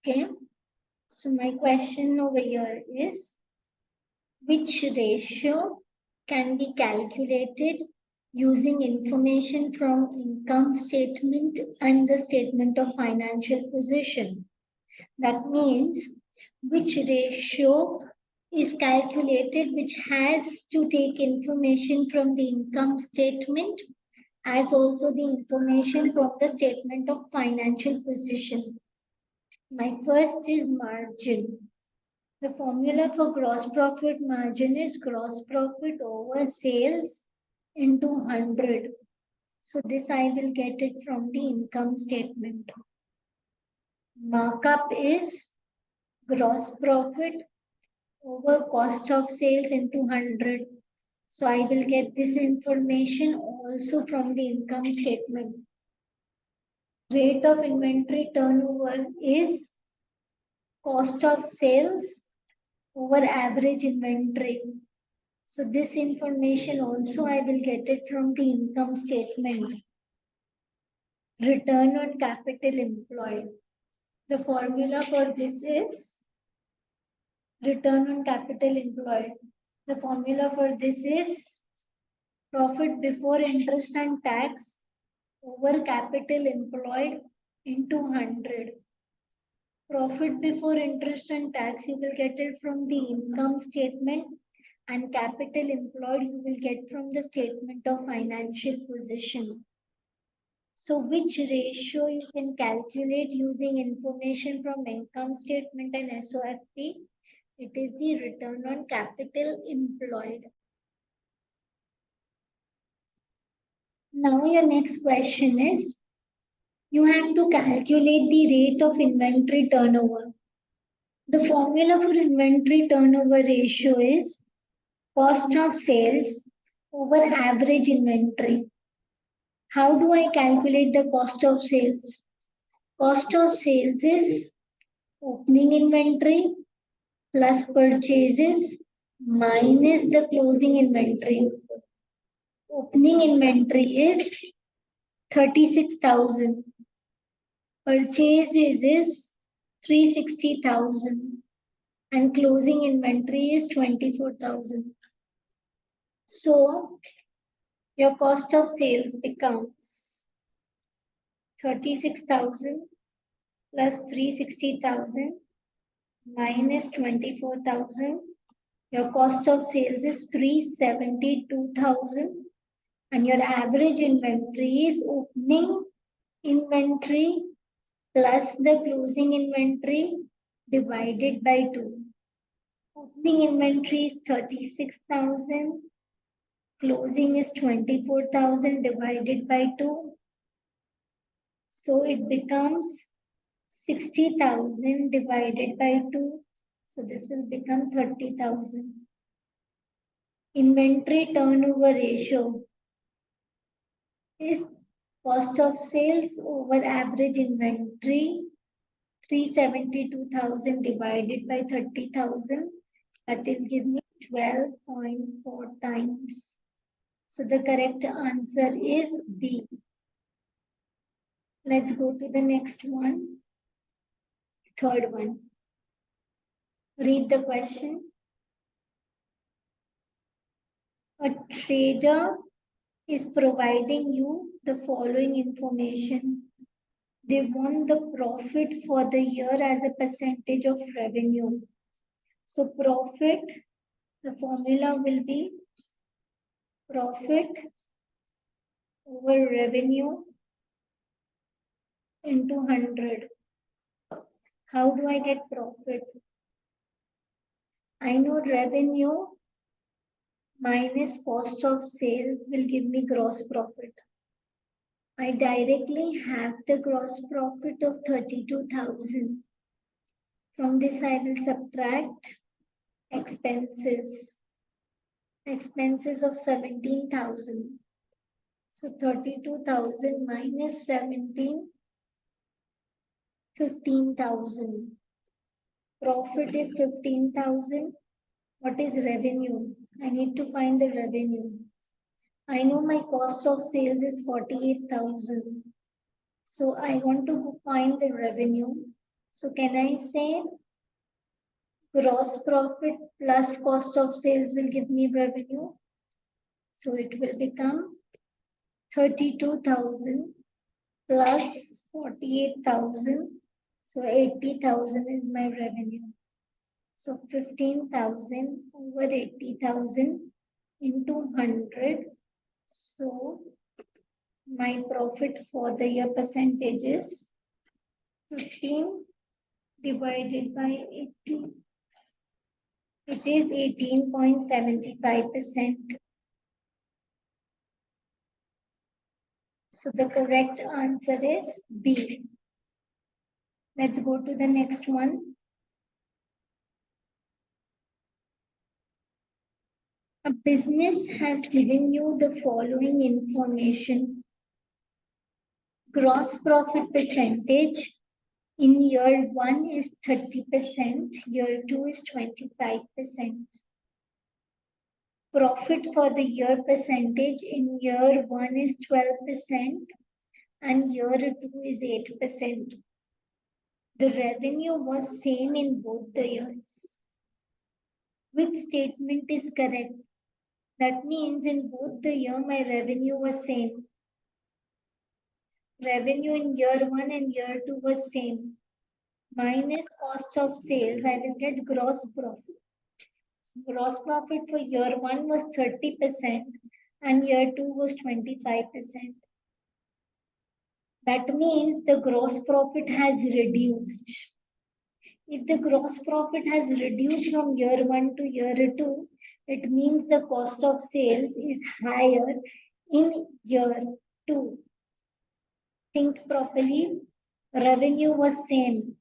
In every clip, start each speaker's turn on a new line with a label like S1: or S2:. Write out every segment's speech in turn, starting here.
S1: Okay, so my question over here is, which ratio can be calculated using information from income statement and the statement of financial position? That means which ratio is calculated which has to take information from the income statement as also the information from the statement of financial position. My first is margin. The formula for gross profit margin is gross profit over sales into 100. So this I will get it from the income statement. Markup is gross profit over cost of sales into 100. So I will get this information also from the income statement. Rate of inventory turnover is cost of sales over average inventory. So this information also I will get it from the income statement. Return on capital employed. The formula for this is return on capital employed. The formula for this is profit before interest and tax over capital employed into 100. Profit before interest and tax you will get it from the income statement, and capital employed you will get from the statement of financial position. So which ratio you can calculate using information from income statement and SOFP? It is the return on capital employed. Now your next question is, you have to calculate the rate of inventory turnover. The formula for inventory turnover ratio is cost of sales over average inventory. How do I calculate the cost of sales? Cost of sales is opening inventory plus purchases minus the closing inventory. Opening inventory is 36,000. Purchases is 360,000 and closing inventory is 24,000. So your cost of sales becomes 36,000 plus 360,000 minus 24,000. Your cost of sales is 372,000 and your average inventory is opening inventory plus the closing inventory divided by 2. Opening inventory is 36,000, closing is 24,000 divided by 2. So it becomes 60,000 divided by 2. So this will become 30,000. Inventory turnover ratio is cost of sales over average inventory, 372,000 divided by 30,000. That will give me 12.4 times. So the correct answer is B. Let's go to the next one. Third one. Read the question. A trader is providing you the following information. They want the profit for the year as a percentage of revenue. So profit, the formula will be profit over revenue into 100. How do I get profit? I know revenue minus cost of sales will give me gross profit. I directly have the gross profit of 32,000. From this I will subtract expenses. Expenses of 17,000. So 32,000 minus 17, 15,000. Profit is 15,000. What is revenue? I need to find the revenue. I know my cost of sales is 48,000. So I want to find the revenue. So can I say gross profit plus cost of sales will give me revenue? So it will become 32,000 plus 48,000. So 80,000 is my revenue. So 15,000 over 80,000 into 100. So my profit for the year percentage is 15 divided by 80. It is 18.75%. So the correct answer is B. Let's go to the next one. A business has given you the following information. Gross profit percentage in year 1 is 30%, year 2 is 25%. Profit for the year percentage in year 1 is 12% and year 2 is 8%. The revenue was same in both the years. Which statement is correct? That means in both the year my revenue was same. Revenue in year 1 and year 2 was same. Minus cost of sales, I will get gross profit. Gross profit for year 1 was 30% and year 2 was 25%. That means the gross profit has reduced. If the gross profit has reduced from year 1 to year 2, it means the cost of sales is higher in year 2. Think properly. Revenue was same.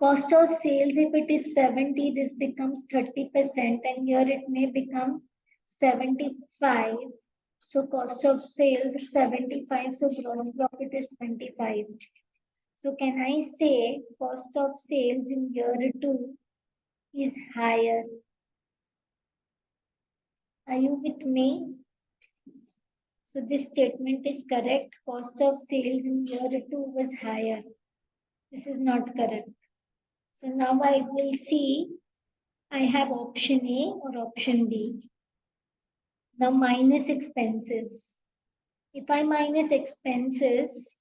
S1: Cost of sales, if it is 70, this becomes 30%, and here it may become 75. So cost of sales is 75, so gross profit is 25. So can I say cost of sales in year 2 is higher? Are you with me? So this statement is correct. Cost of sales in year 2 was higher. This is not correct. So now I will see I have option A or option B. Now minus expenses. If I minus expenses,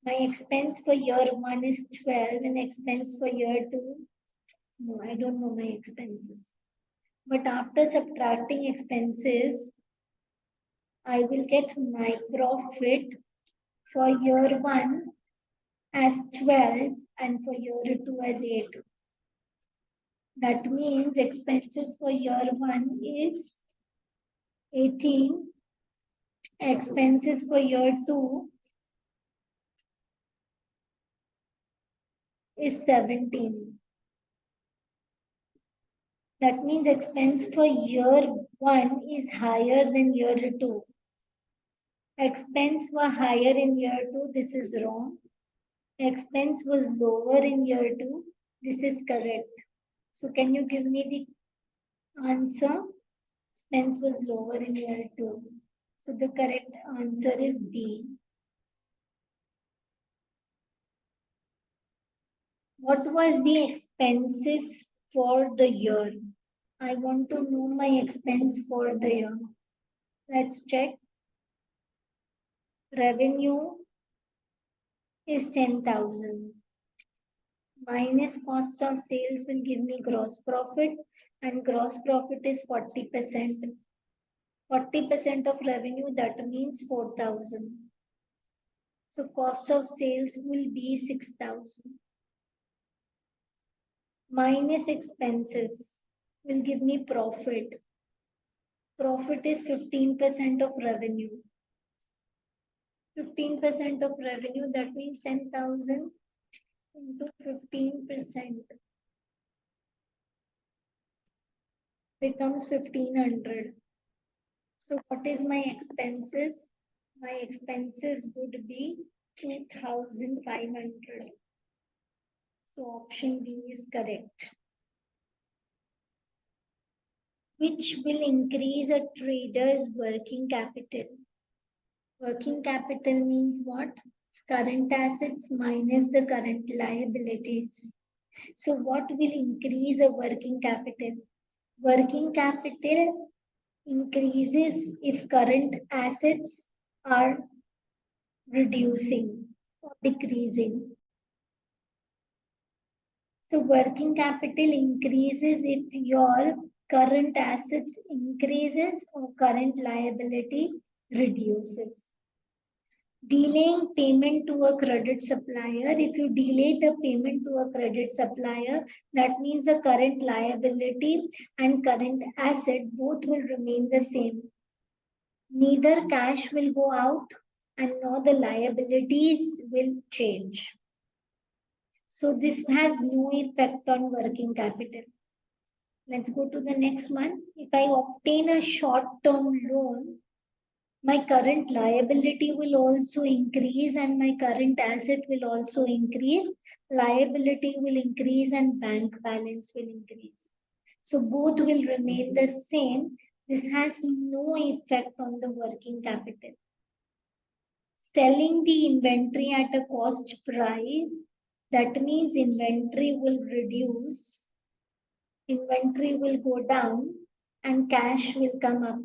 S1: my expense for year 1 is 12 and expense for year 2, no, I don't know my expenses. But after subtracting expenses, I will get my profit for year 1 as 12 and for year 2 as 8. That means expenses for year 1 is 18. Expenses for year 2 is 17. That means expense for year 1 is higher than year 2. Expense were higher in year 2. This is wrong. Expense was lower in year 2. This is correct. So can you give me the answer? Expense was lower in year 2. So the correct answer is B. What was the expenses for the year? I want to know my expense for the year. Let's check. Revenue is 10,000. Minus cost of sales will give me gross profit, and gross profit is 40%. 40% of revenue, that means 4,000. So cost of sales will be 6,000. Minus expenses will give me profit. Profit is 15% of revenue. 15% of revenue, that means 10,000 into 15% becomes 1,500. So what is my expenses? My expenses would be 2,500. So option B is correct. Which will increase a trader's working capital? Working capital means what? current assets minus the current liabilities. So what will increase a working capital? Working capital increases if current assets are reducing or decreasing. So working capital increases if your current assets increases or current liability reduces. Delaying payment to a credit supplier. If you delay the payment to a credit supplier, that means the current liability and current asset both will remain the same. Neither cash will go out and nor the liabilities will change. So this has no effect on working capital. Let's go to the next one. If I obtain a short-term loan, my current liability will also increase and my current asset will also increase. Liability will increase and bank balance will increase. So both will remain the same. This has no effect on the working capital. Selling the inventory at a cost price, that means inventory will reduce, inventory will go down, and cash will come up.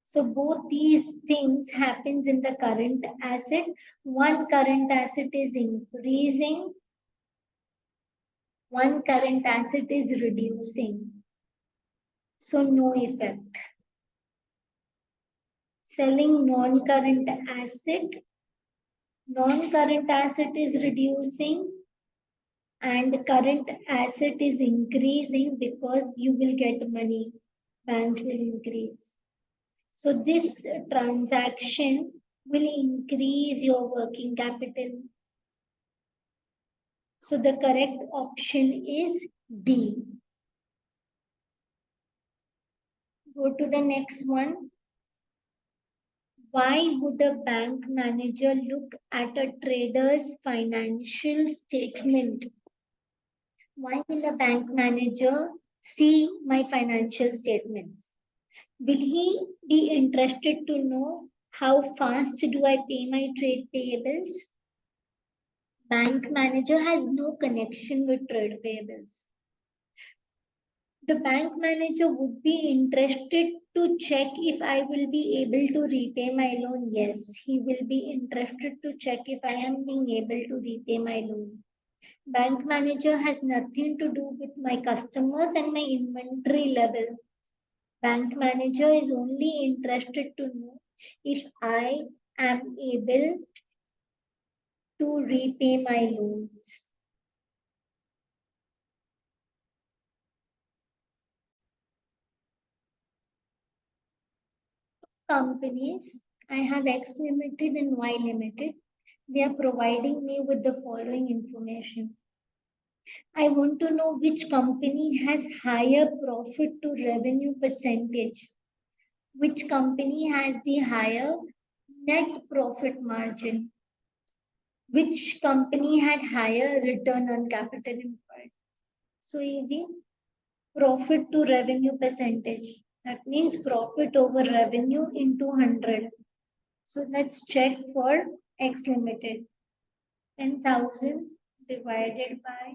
S1: So both these things happens in the current asset. One current asset is increasing, one current asset is reducing. So no effect. Selling non-current asset is reducing and current asset is increasing because you will get money, bank will increase. So this transaction will increase your working capital. So the correct option is D. Go to the next one. Why would a bank manager look at a trader's financial statement? Why will a bank manager see my financial statements? Will he be interested to know how fast do I pay my trade payables? Bank manager has no connection with trade payables. The bank manager would be interested to check if I will be able to repay my loan. Yes, he will be interested to check if I am being able to repay my loan. Bank manager has nothing to do with my customers and my inventory level. Bank manager is only interested to know if I am able to repay my loans. Companies, I have X limited and Y limited. They are providing me with the following information. I want to know which company has higher profit to revenue percentage. Which company has the higher net profit margin? Which company had higher return on capital employed? So easy. Profit to revenue percentage. That means profit over revenue into 100. So let's check for X limited. 10,000 divided by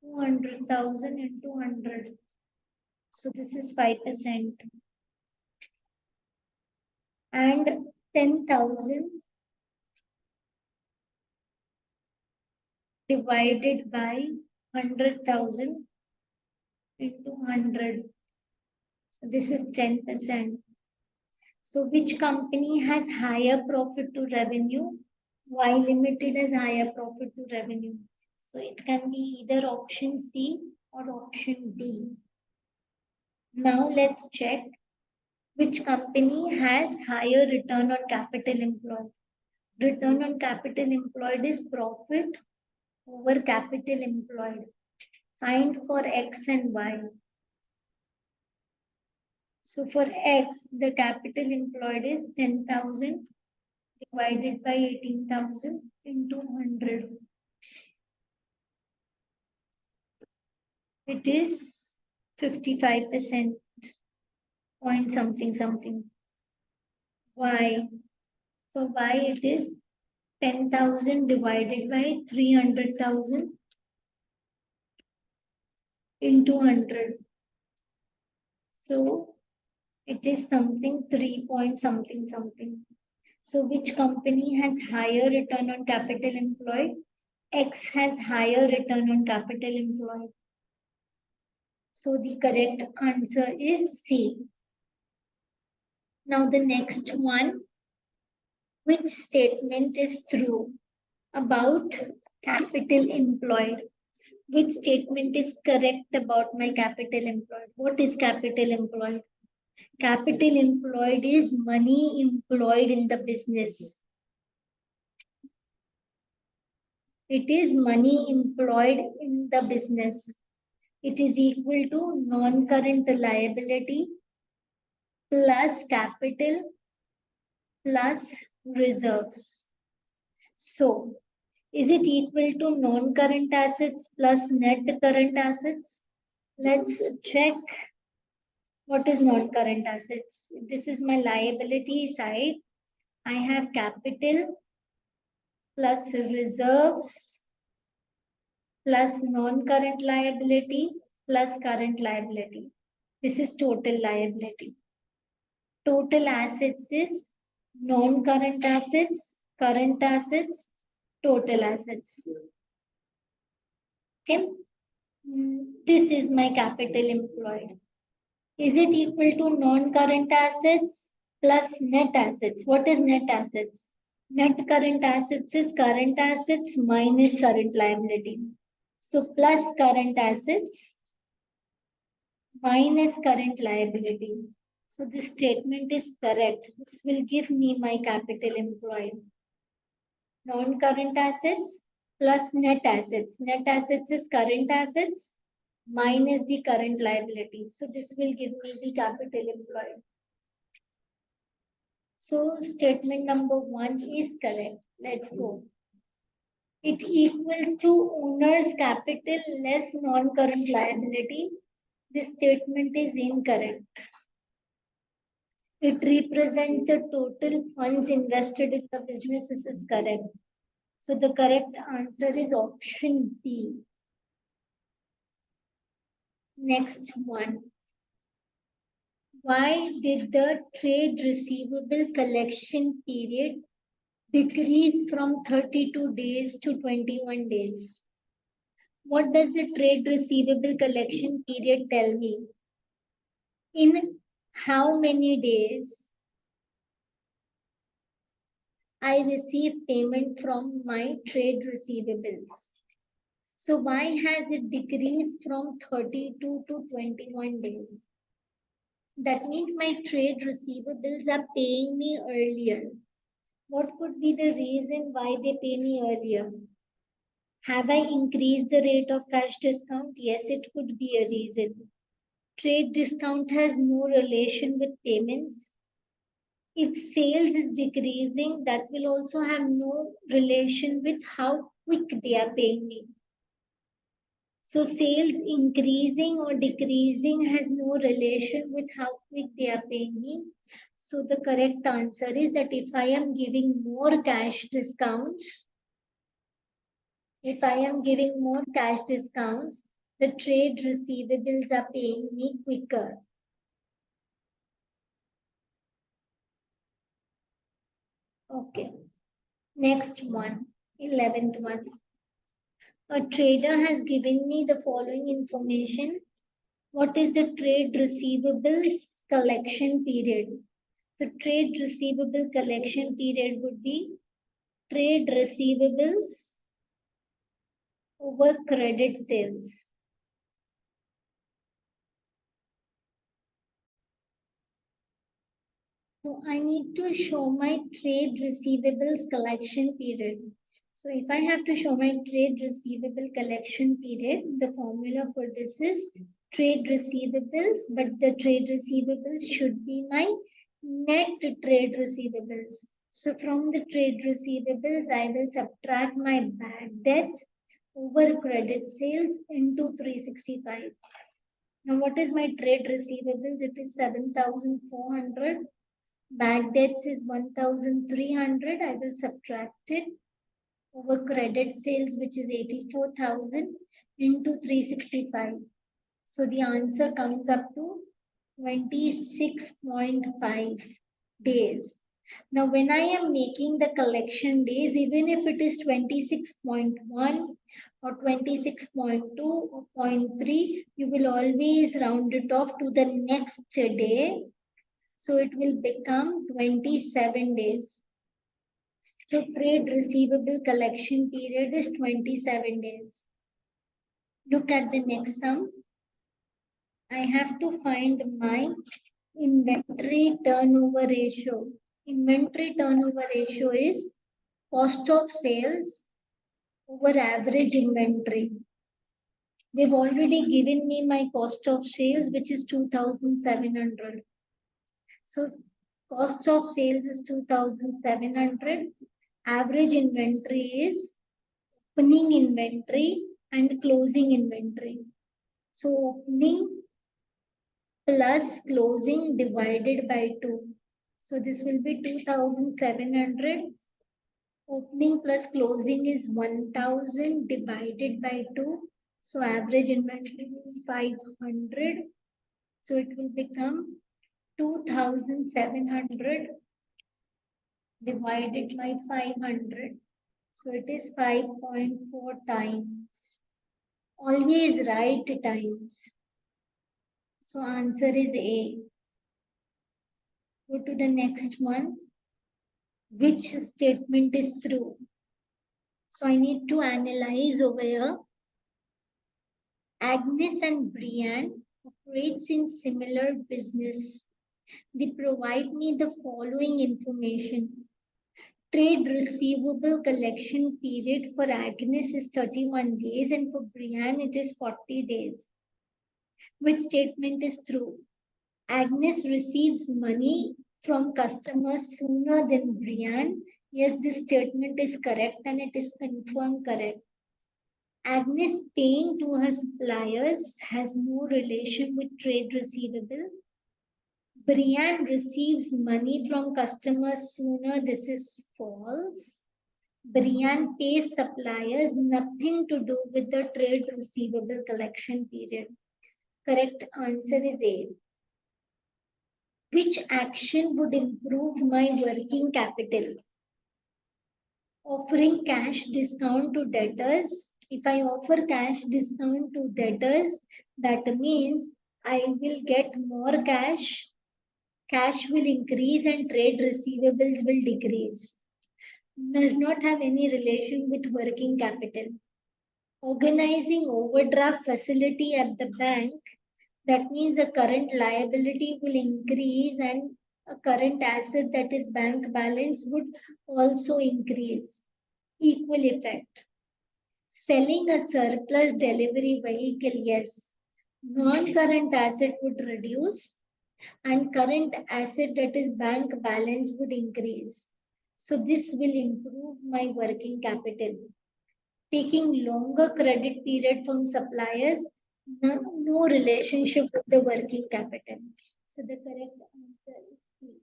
S1: 200,000 into 100. So this is 5%. And 10,000 divided by 100,000 into 100. So this is 10%. So which company has higher profit to revenue? Y limited has higher profit to revenue. So it can be either option C or option D. Now let's check which company has higher return on capital employed. Return on capital employed is profit over capital employed. Find for X and Y. So for X, the capital employed is 10,000 divided by 18,000 into 100. It is 55%, point something something. Y. For Y, it is 10,000 divided by 300,000 into 100. So it is something 3 point something something. So which company has higher return on capital employed? X has higher return on capital employed. So the correct answer is C. Now the next one, which statement is true about capital employed? Which statement is correct about my capital employed? What is capital employed? Capital employed is money employed in the business. It is money employed in the business. It is equal to non-current liability plus capital plus reserves. So, is it equal to non-current assets plus net current assets? Let's check what is non-current assets. This is my liability side. I have capital plus reserves plus non-current liability plus current liability. This is total liability. Total assets is non-current assets, current assets, total assets. Okay. This is my capital employed. Is it equal to non-current assets plus net assets? What is net assets? Net current assets is current assets minus current liability. So plus current assets minus current liability. So this statement is correct. This will give me my capital employed. Non-current assets plus net assets. Net assets is current assets minus the current liability. So this will give me the capital employed. So statement number 1 is correct. Let's go. It equals to owner's capital less non-current liability. This statement is incorrect. It represents the total funds invested in the business. This is correct. So the correct answer is option B. Next one. Why did the trade receivable collection period decrease from 32 days to 21 days? What does the trade receivable collection period tell me? In how many days I receive payment from my trade receivables? So why has it decreased from 32 to 21 days? That means my trade receivables are paying me earlier. What could be the reason why they pay me earlier? Have I increased the rate of cash discount? Yes, it could be a reason. Trade discount has no relation with payments. If sales is decreasing, that will also have no relation with how quick they are paying me. So sales increasing or decreasing has no relation with how quick they are paying me. So the correct answer is that if I am giving more cash discounts, the trade receivables are paying me quicker. Okay. Next one, 11th one. A trader has given me the following information. What is the trade receivables collection period? The trade receivable collection period would be trade receivables over credit sales. So I need to show my trade receivables collection period. So if I have to show my trade receivable collection period, the formula for this is trade receivables, but the trade receivables should be my net trade receivables. So from the trade receivables, I will subtract my bad debts over credit sales into 365. Now what is my trade receivables? It is 7,400. Bad debts is 1,300. I will subtract it. over credit sales, which is 84,000 into 365. So the answer comes up to 26.5 days. Now, when I am making the collection days, even if it is 26.1 or 26.2 or zero point 0.3, you will always round it off to the next day. So it will become 27 days. So trade receivable collection period is 27 days. Look at the next sum. I have to find my inventory turnover ratio. Inventory turnover ratio is cost of sales over average inventory. They've already given me my cost of sales, which is 2,700. So cost of sales is 2,700. Average inventory is opening inventory and closing inventory. So opening plus closing divided by 2. So this will be 2,700. Opening plus closing is 1,000 divided by 2. So average inventory is 500. So it will become 2,700 divided by 500. So it is 5.4 times. Always write times. So answer is A. Go to the next one. Which statement is true? So I need to analyze over here. Agnes and Brian operates in similar business. They provide me the following information. Trade receivable collection period for Agnes is 31 days and for Brian it is 40 days. Which statement is true? Agnes receives money from customers sooner than Brian. Yes, this statement is correct and it is confirmed correct. Agnes paying to her suppliers has no relation with trade receivable. Brian receives money from customers sooner. This is false. Brian pays suppliers nothing to do with the trade receivable collection period. Correct answer is A. Which action would improve my working capital? Offering cash discount to debtors. If I offer cash discount to debtors, that means I will get more cash. Cash will increase and trade receivables will decrease. Does not have any relation with working capital. Organizing overdraft facility at the bank, that means a current liability will increase and a current asset, that is bank balance, would also increase. Equal effect. Selling a surplus delivery vehicle, yes. Non-current asset would reduce and current asset, that is bank balance, would increase. So this will improve my working capital. Taking longer credit period from suppliers, no relationship with the working capital. So the correct answer is C.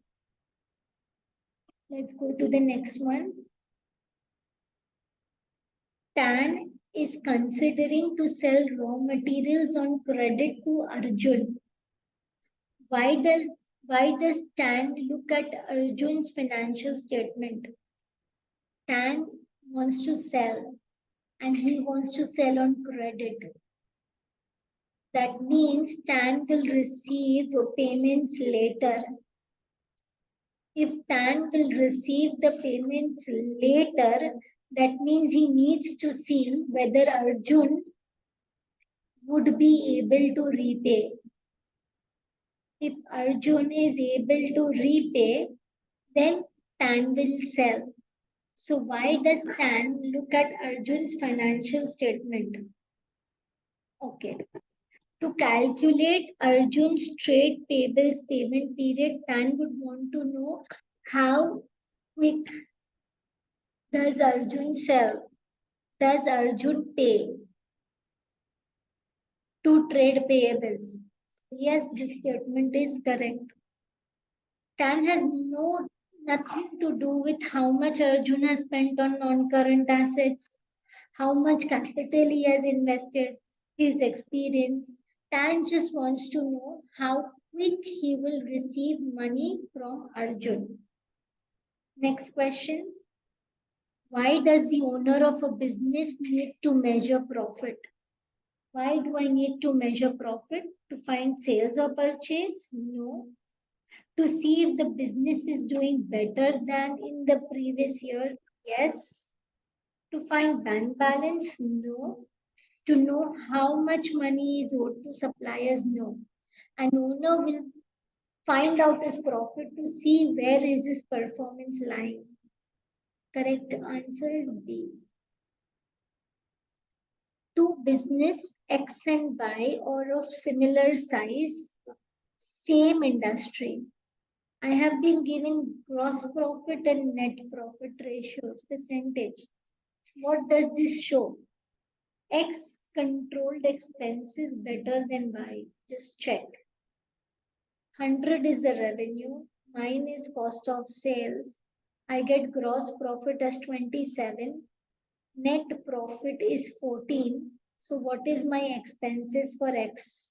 S1: Let's go to the next one. TAN is considering to sell raw materials on credit to Arjun. Why does TAN look at Arjun's financial statement? TAN wants to sell and he wants to sell on credit. That means TAN will receive payments later. If TAN will receive the payments later, that means he needs to see whether Arjun would be able to repay. If Arjun is able to repay, then TAN will sell. So why does TAN look at Arjun's financial statement? Okay. To calculate Arjun's trade payables payment period, TAN would want to know how quick does Arjun sell? Does Arjun pay to trade payables? Yes, this statement is correct. TAN has no nothing to do with how much Arjuna spent on non-current assets, how much capital he has invested, his experience. Tan just wants to know how quick he will receive money from Arjun. Next question. Why does the owner of a business need to measure profit? Why do I need to measure profit? To find sales or purchase? No. To see if the business is doing better than in the previous year? Yes. To find bank balance? No. To know how much money is owed to suppliers? No. An owner will find out his profit to see where is his performance lying. Correct answer is B. Two business X and Y are of similar size, same industry. I have been given gross profit and net profit ratios, percentage. What does this show? X controlled expenses better than Y. Just check. 100 is the revenue, mine is cost of sales. I get gross profit as 27, net profit is 14. So what is my expenses for X?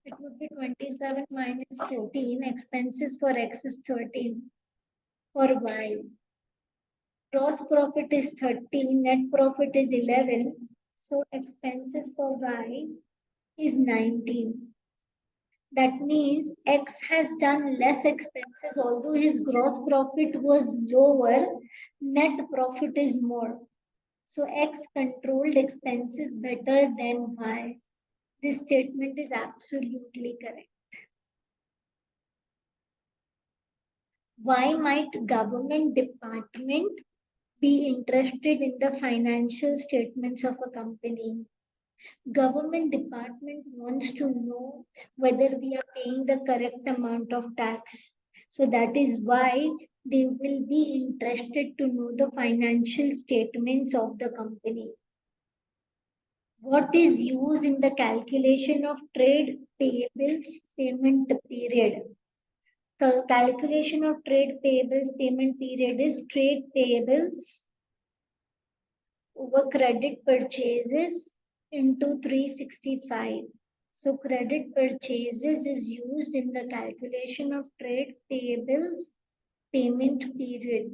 S1: It would be 27 minus 14. Expenses for X is 13. For Y, gross profit is 13, net profit is 11. So expenses for Y is 19. That means X has done less expenses, although his gross profit was lower, net profit is more. So X controlled expenses better than Y. This statement is absolutely correct. Why might government department be interested in the financial statements of a company? Government department wants to know whether we are paying the correct amount of tax. So that is why they will be interested to know the financial statements of the company. What is used in the calculation of trade payables payment period? The calculation of trade payables payment period is trade payables over credit purchases into 365. So credit purchases is used in the calculation of trade payables payment period.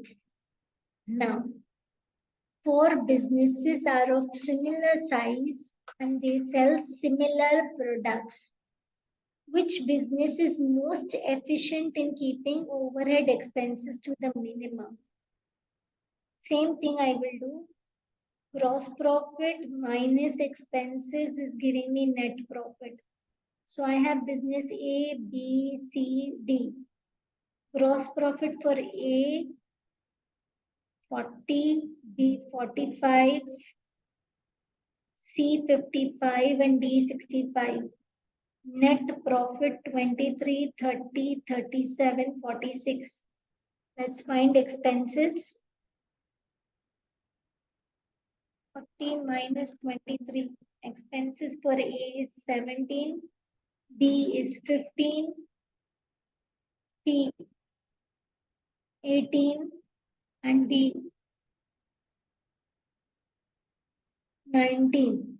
S1: Now, four businesses are of similar size and they sell similar products. Which business is most efficient in keeping overhead expenses to the minimum? Same thing I will do. Gross profit minus expenses is giving me net profit. So I have business A, B, C, D. Gross profit for A 40, B 45, C 55 and D 65. Net profit 23, 30, 37, 46. Let's find expenses. 40 minus 23. Expenses for A is 17, B is 15, C 18, and D 19.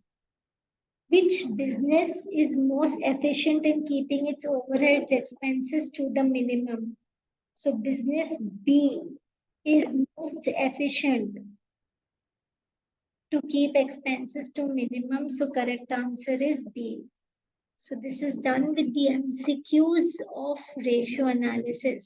S1: Which business is most efficient in keeping its overhead expenses to the minimum? So business B is most efficient to keep expenses to minimum. So correct answer is B. So this is done with the MCQs of ratio analysis.